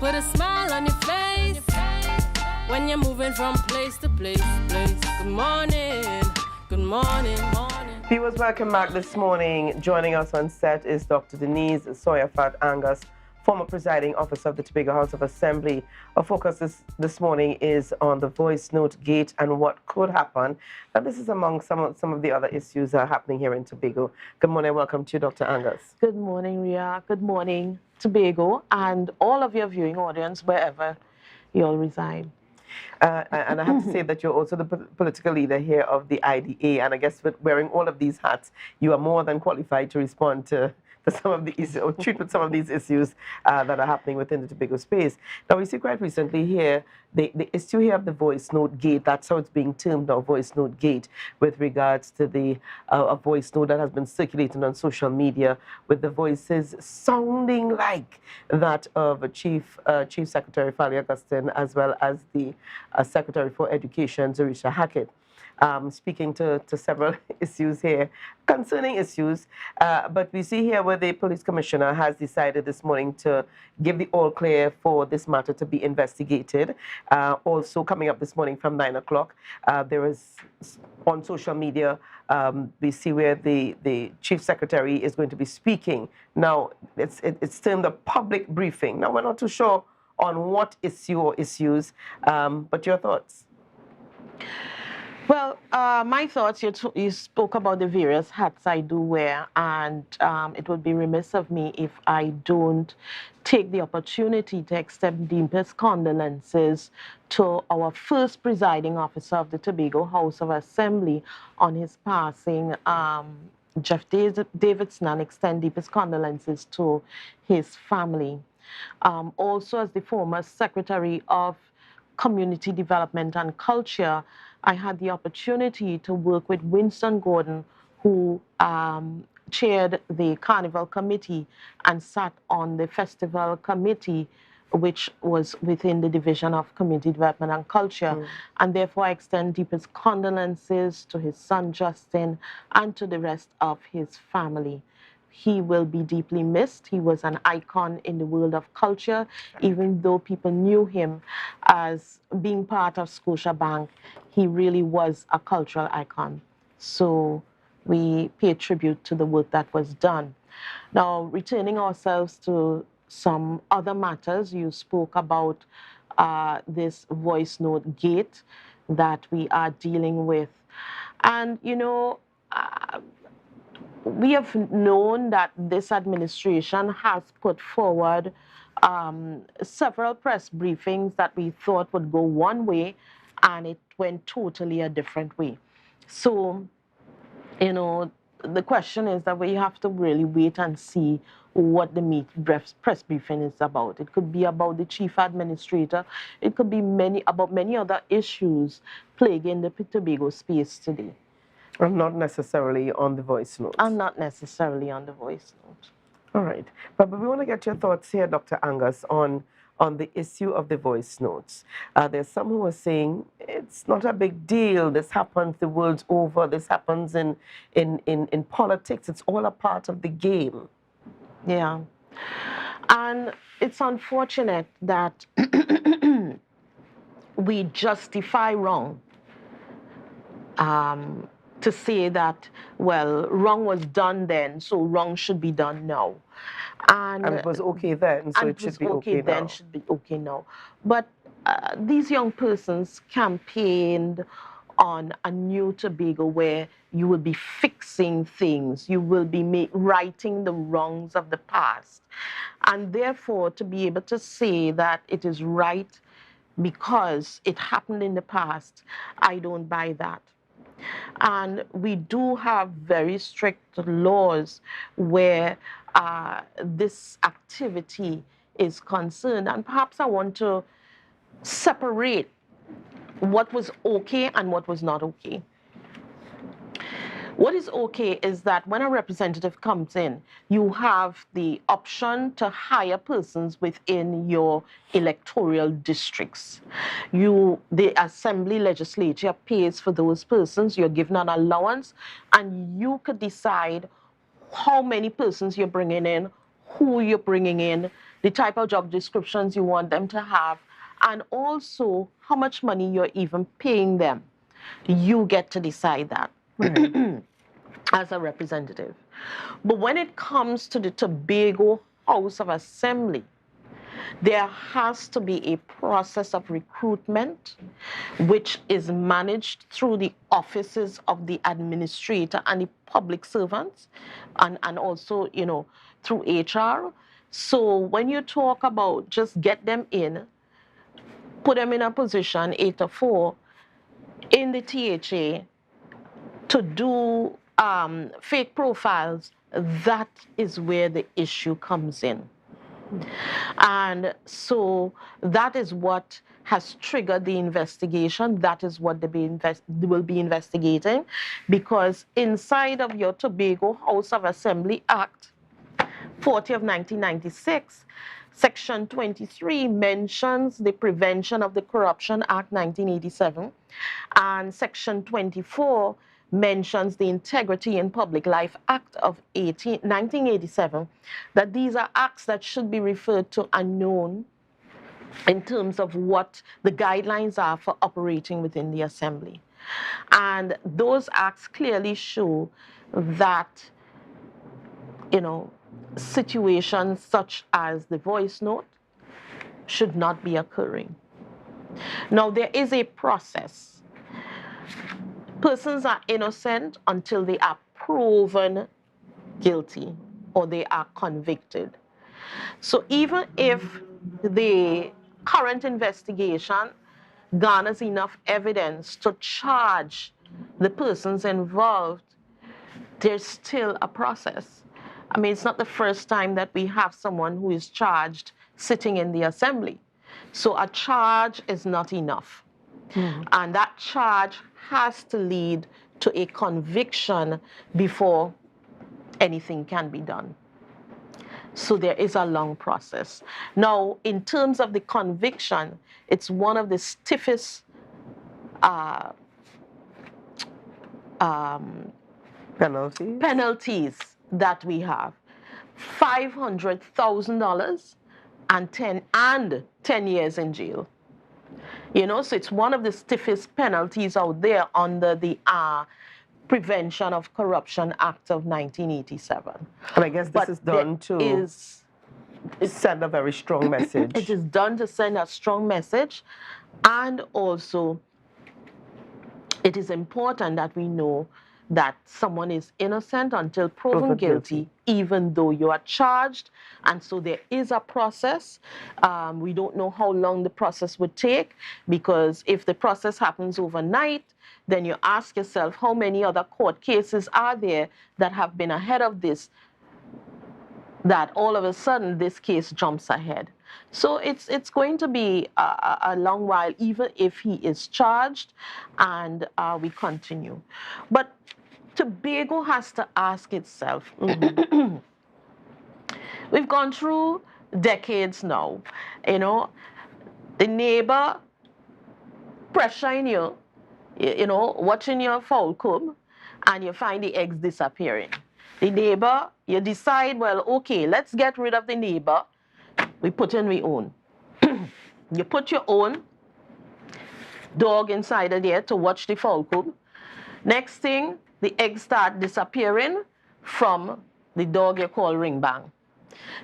put a smile on your face when you're moving from place to place. Good morning, good morning, morning. Viewers, welcome back this morning. Joining us on set is Dr. Denise Tsoiafatt-Angus, former presiding officer of the Tobago House of Assembly. Our focus this morning is on the voice note gate and what could happen. And this is among some of the other issues that are happening here in Tobago. Good morning, welcome to you, Dr. Angus. Good morning, Rhea. Good morning, Tobago, and all of your viewing audience, wherever you all reside. And I have to say that you're also the political leader here of the IDA, and I guess with wearing all of these hats, you are more than qualified to respond to some of the issues, or treat with some of these issues that are happening within the Tobago space. Now, we see quite recently here, the issue here of the voice note gate, that's how it's being termed now, voice note gate, with regards to the a voice note that has been circulating on social media with the voices sounding like that of Chief Secretary Fally Augustine, as well as the Secretary for Education, Rhea Hackett. Speaking to several issues here, concerning issues, but we see here where the police commissioner has decided this morning to give the all clear for this matter to be investigated. Also coming up this morning from 9 o'clock, there is on social media, we see where the chief secretary is going to be speaking. Now, it's termed a public briefing. Now, we're not too sure on what issue or issues, but your thoughts? Well, my thoughts, you spoke about the various hats I do wear, and it would be remiss of me if I don't take the opportunity to extend deepest condolences to our first presiding officer of the Tobago House of Assembly on his passing, Jeff Davidson, and extend deepest condolences to his family. Also, as the former Secretary of Community Development and Culture, I had the opportunity to work with Winston Gordon, who chaired the Carnival Committee and sat on the Festival Committee, which was within the Division of Community Development and Culture. And therefore, I extend deepest condolences to his son, Justin, and to the rest of his family. He will be deeply missed. He was an icon in the world of culture, even though people knew him as being part of Scotiabank. He really was a cultural icon. So we pay tribute to the work that was done. Now, returning ourselves to some other matters, you spoke about this voice note gate that we are dealing with. And, you know, we have known that this administration has put forward several press briefings that we thought would go one way, and it went totally a different way. So, you know, the question is that we have to really wait and see what the press briefing is about. It could be about the chief administrator. It could be about many other issues plaguing the Tobago space today. And not necessarily on the voice note. And not necessarily on the voice note. All right. But we want to get your thoughts here, Dr. Angus, on the issue of the voice notes. There's some who are saying it's not a big deal. This happens the world's over. This happens in politics. It's all a part of the game. Yeah. And it's unfortunate that we justify wrong. To say that, well, wrong was done then, so wrong should be done now. And it was okay then, so it should be okay now. Then should be okay now. But these young persons campaigned on a new Tobago where you will be fixing things, you will be righting the wrongs of the past. And therefore, to be able to say that it is right because it happened in the past, I don't buy that. And we do have very strict laws where this activity is concerned. And perhaps I want to separate what was okay and what was not okay. What is okay is that when a representative comes in, you have the option to hire persons within your electoral districts. The assembly legislature pays for those persons, you're given an allowance, and you could decide how many persons you're bringing in, who you're bringing in, the type of job descriptions you want them to have, and also how much money you're even paying them. You get to decide that as a representative. But when it comes to the Tobago House of Assembly, there has to be a process of recruitment which is managed through the offices of the administrator and the public servants, and also, you know, through HR. So when you talk about just get them in, put them in a position 8 to 4 in the THA to do fake profiles, that is where the issue comes in. And so that is what has triggered the investigation. That is what they will be investigating, because inside of your Tobago House of Assembly Act 40 of 1996, Section 23 mentions the Prevention of the Corruption Act 1987, and Section 24 mentions the Integrity in Public Life Act of 1987, that these are acts that should be referred to and known in terms of what the guidelines are for operating within the Assembly. And those acts clearly show that, you know, situations such as the voice note should not be occurring. Now, there is a process. Persons are innocent until they are proven guilty or they are convicted. So even if the current investigation garners enough evidence to charge the persons involved, there's still a process. I mean, it's not the first time that we have someone who is charged sitting in the Assembly. So a charge is not enough. And that charge has to lead to a conviction before anything can be done. So there is a long process. Now, in terms of the conviction, it's one of the stiffest penalties that we have. $500,000 and 10 years in jail. You know, so it's one of the stiffest penalties out there under the Prevention of Corruption Act of 1987. And I guess this is done to send a very strong message. It is done to send a strong message, and also it is important that we know that someone is innocent until proven guilty, even though you are charged. And so there is a process. We don't know how long the process would take, because if the process happens overnight, then you ask yourself, how many other court cases are there that have been ahead of this, that all of a sudden this case jumps ahead? So it's going to be a long while, even if he is charged, and we continue. But Tobago has to ask itself, we've gone through decades now, you know, the neighbor pressuring you, you know, watching your fowl come, and you find the eggs disappearing. The neighbor, you decide, well, okay, let's get rid of the neighbor. We put in our own. You put your own dog inside of there to watch the fowl come. Next thing, the eggs start disappearing from the dog you call ring bang.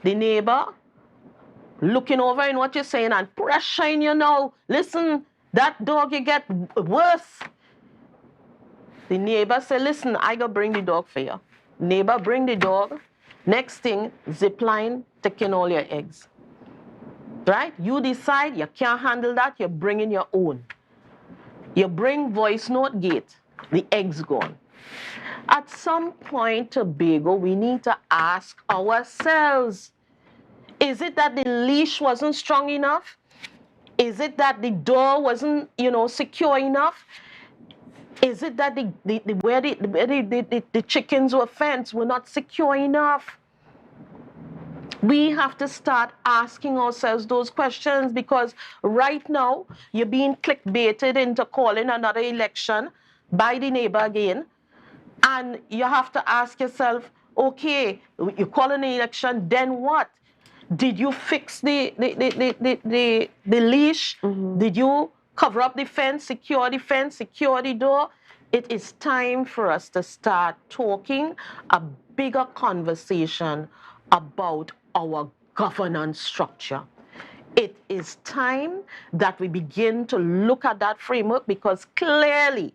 The neighbor looking over in what you're saying and pressuring you now. Listen, that dog you get worse. The neighbor say, listen, I go bring the dog for you. Neighbor bring the dog. Next thing, zip line, taking all your eggs. Right? You decide you can't handle that, you bring in your own. You bring voice note gate, the eggs gone. At some point, Tobago, we need to ask ourselves, is it that the leash wasn't strong enough? Is it that the door wasn't, you know, secure enough? Is it that where the chickens were fenced were not secure enough? We have to start asking ourselves those questions, because right now you're being clickbaited into calling another election by the neighbor again. And you have to ask yourself, okay, you call an election, then what? Did you fix the leash? Did you cover up the fence, secure the door? It is time for us to start talking a bigger conversation about our governance structure. It is time that we begin to look at that framework, because clearly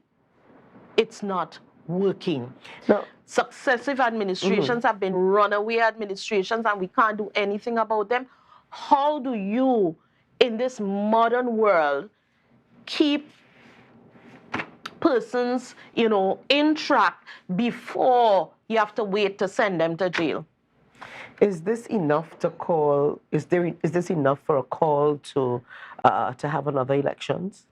it's not working. No. Successive administrations have been runaway administrations, and we can't do anything about them. How do you, in this modern world, keep persons, in track before you have to wait to send them to jail? Is this enough to call? Is this enough for a call to have another elections?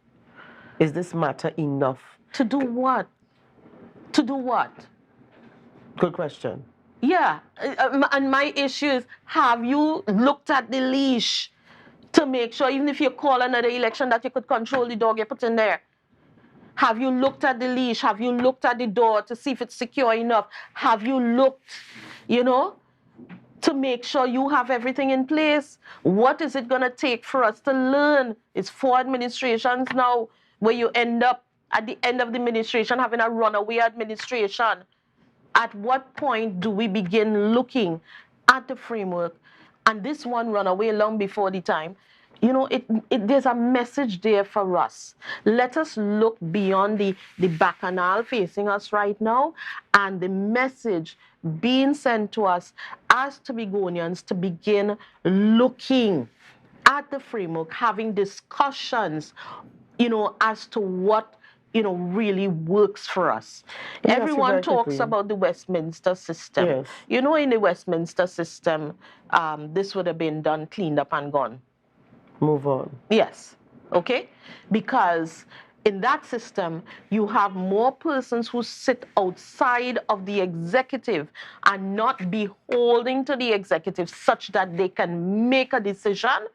Is this matter enough? To do what? To do what? Good question. Yeah, and my issue is, have you looked at the leash to make sure, even if you call another election, that you could control the dog you put in there? Have you looked at the leash? Have you looked at the door to see if it's secure enough? Have you looked, to make sure you have everything in place? What is it going to take for us to learn? It's 4 administrations now where you end up at the end of the administration having a runaway administration. At what point do we begin looking at the framework? And this one run away long before the time. There's a message there for us. Let us look beyond the bacchanal facing us right now, and the message being sent to us as Tobagonians to begin looking at the framework, having discussions, as to what really works for us. Yes, Everyone talks about the Westminster system. Yes. In the Westminster system, this would have been done, cleaned up, and gone. Move on. Yes. Okay? Because in that system, you have more persons who sit outside of the executive and not beholding to the executive, such that they can make a decision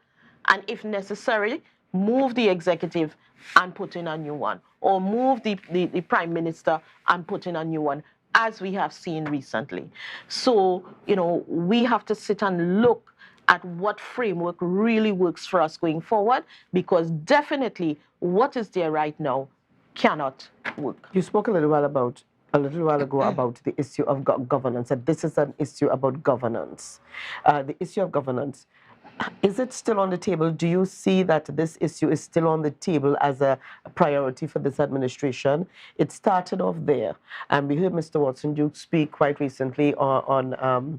and, if necessary, move the executive and put in a new one, or move the prime minister and put in a new one, as we have seen recently. So, we have to sit and look at what framework really works for us going forward, because definitely what is there right now cannot work. You spoke a little while ago about the issue of governance, that this is an issue about governance. The issue of governance, is it still on the table? Do you see that this issue is still on the table as a priority for this administration? It started off there, and we heard Mr. Watson-Duke speak quite recently on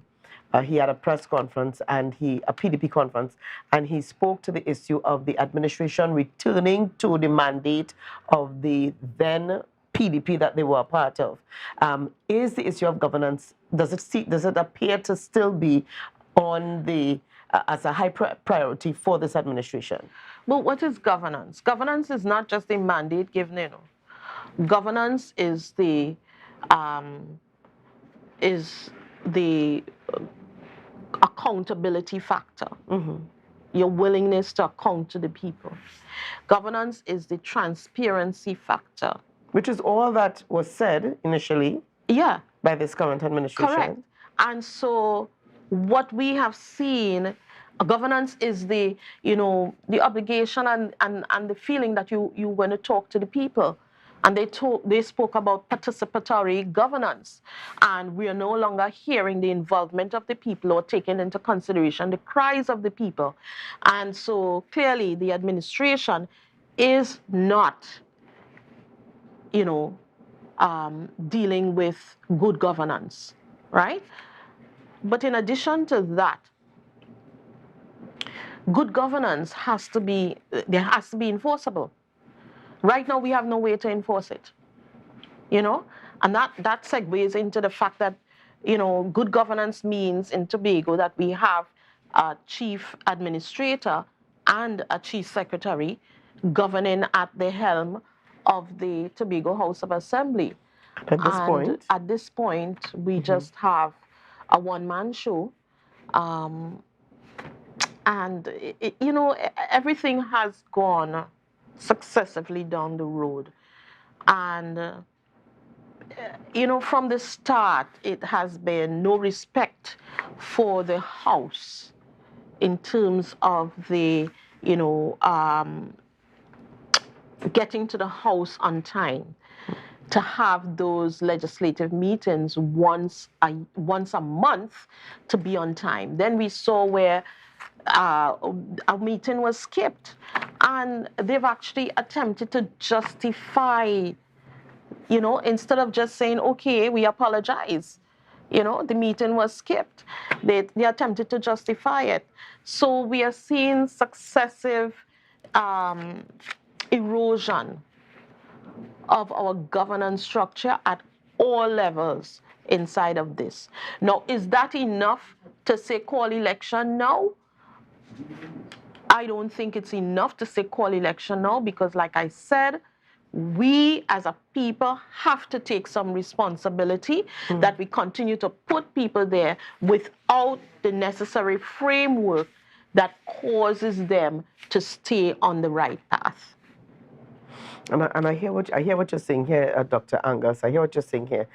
he had a press conference, and a PDP conference, and he spoke to the issue of the administration returning to the mandate of the then PDP that they were a part of. Is the issue of governance, does it appear to still be on the as a high priority for this administration? Well, what is governance? Governance is not just a mandate given. Governance is the accountability factor. Your willingness to account to the people. Governance is the transparency factor. Which is all that was said initially by this current administration. Correct. And so what we have seen, governance is the obligation and the feeling that you want to talk to the people. And they spoke about participatory governance. And we are no longer hearing the involvement of the people or taking into consideration the cries of the people. And so clearly the administration is not, dealing with good governance, right? But in addition to that, good governance has to be enforceable. Right now, we have no way to enforce it, and that segues into the fact that, good governance means in Tobago that we have a chief administrator and a chief secretary governing at the helm of the Tobago House of Assembly. At this point, we just have a one-man show, and everything has gone successively down the road, and from the start, it has been no respect for the House, in terms of the, getting to the House on time, to have those legislative meetings once a month to be on time. Then we saw where a meeting was skipped, and they've actually attempted to justify, instead of just saying, okay, we apologize, the meeting was skipped. They attempted to justify it. So we are seeing successive erosion of our governance structure at all levels inside of this. Now, is that enough to say call election now? I don't think it's enough to say call election now, because like I said, we as a people have to take some responsibility that we continue to put people there without the necessary framework that causes them to stay on the right path. And I hear what you're saying here, Dr. Angus. I hear what you're saying here.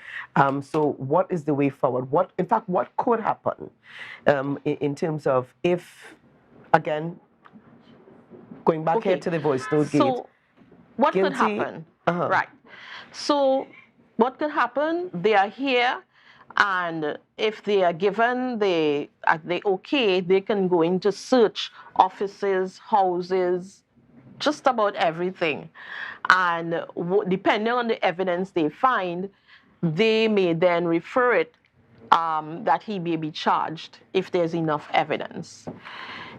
So, what is the way forward? What could happen in terms of, if, again, going back here to the voice note gate? So, what guilty, could happen? Right. So, what could happen? They are here, and if they are given the okay, they can go into search offices, houses, just about everything. And depending on the evidence they find, they may then refer it that he may be charged if there's enough evidence.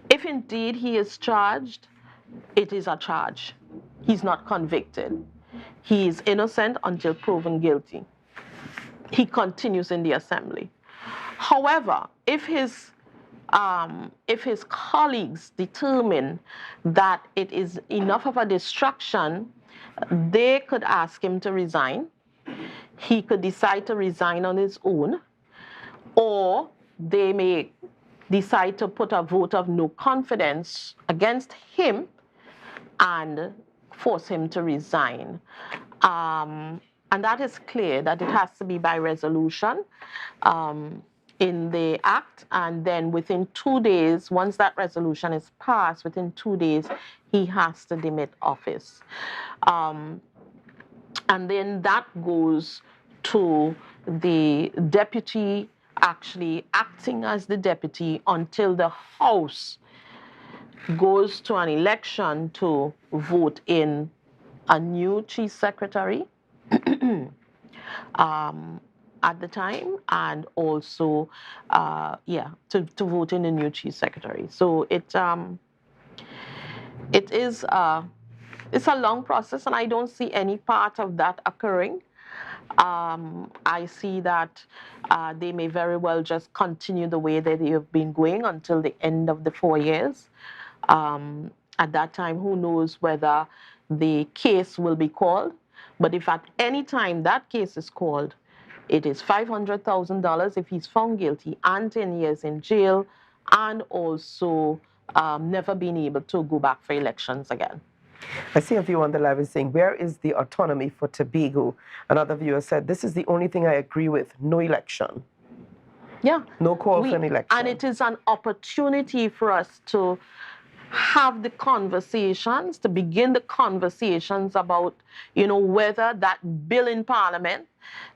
If indeed he is charged, it is a charge. He's not convicted. He is innocent until proven guilty. He continues in the assembly. However, if his colleagues determine that it is enough of a distraction, they could ask him to resign. He could decide to resign on his own, or they may decide to put a vote of no confidence against him and force him to resign. And that is clear that it has to be by resolution in the act, and then within 2 days, once that resolution is passed, within 2 days, he has to demit office. And then that goes to the deputy actually acting as the deputy until the House goes to an election to vote in a new chief secretary at the time, and also, to vote in a new chief secretary. So it's a long process, and I don't see any part of that occurring. I see that they may very well just continue the way that they have been going until the end of the 4 years. At that time, who knows whether the case will be called. But if at any time that case is called, it is $500,000 if he's found guilty, and 10 years in jail, and also never being able to go back for elections again. I see a viewer on the live is saying, where is the autonomy for Tobago? Another viewer said, this is the only thing I agree with, no election. Yeah. No call for an election. And it is an opportunity for us to have the conversations, to begin the conversations about, whether that bill in Parliament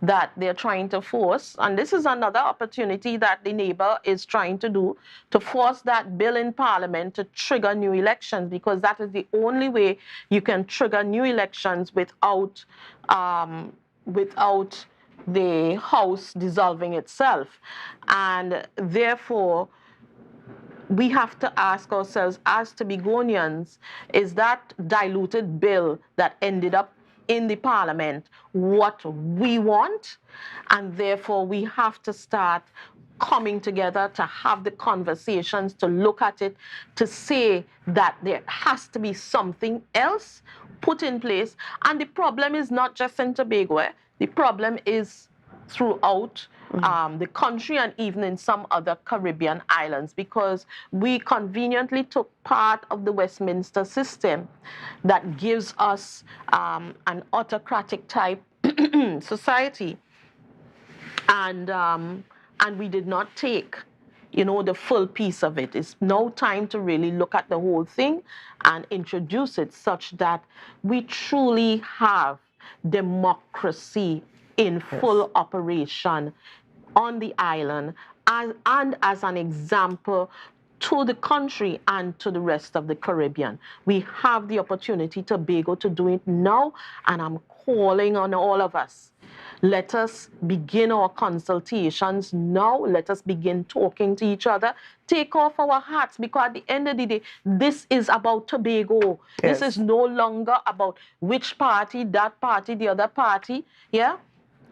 that they're trying to force, and this is another opportunity that the neighbor is trying to do, to force that bill in Parliament to trigger new elections, because that is the only way you can trigger new elections without the House dissolving itself. And therefore, we have to ask ourselves as Tobagonians, is that diluted bill that ended up in the Parliament what we want? And therefore, we have to start coming together to have the conversations, to look at it, to say that there has to be something else put in place. And the problem is not just in Tobago. The problem is throughout the country, and even in some other Caribbean islands, because we conveniently took part of the Westminster system that gives us an autocratic type society, and we did not take you know, the full piece of it. It's now time to really look at the whole thing and introduce it such that we truly have democracy in full operation on the island, and as an example to the country and to the rest of the Caribbean. We have the opportunity, Tobago, to do it now, and I'm calling on all of us. Let us begin our consultations now. Let us begin talking to each other. Take off our hats, because at the end of the day, this is about Tobago. Yes. This is no longer about which party, that party, the other party. Yeah?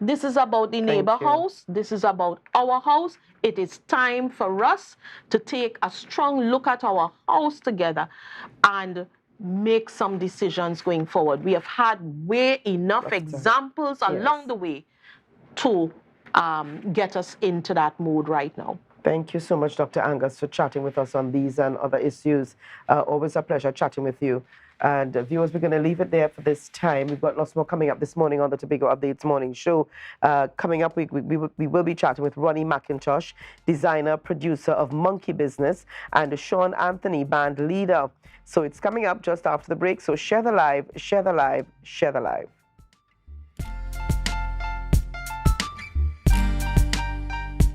This is about the neighbor house. This is about our house. It is time for us to take a strong look at our house together and make some decisions going forward. We have had way enough examples along the way to get us into that mood right now. Thank you so much, Dr. Angus, for chatting with us on these and other issues. Always a pleasure chatting with you. And viewers, we're going to leave it there for this time. We've got lots more coming up this morning on the Tobago Updates morning show. Coming up, we will be chatting with Ronnie McIntosh, designer, producer of Monkey Business, and Sean Anthony, band leader. So it's coming up just after the break. So share the live, share the live, share the live.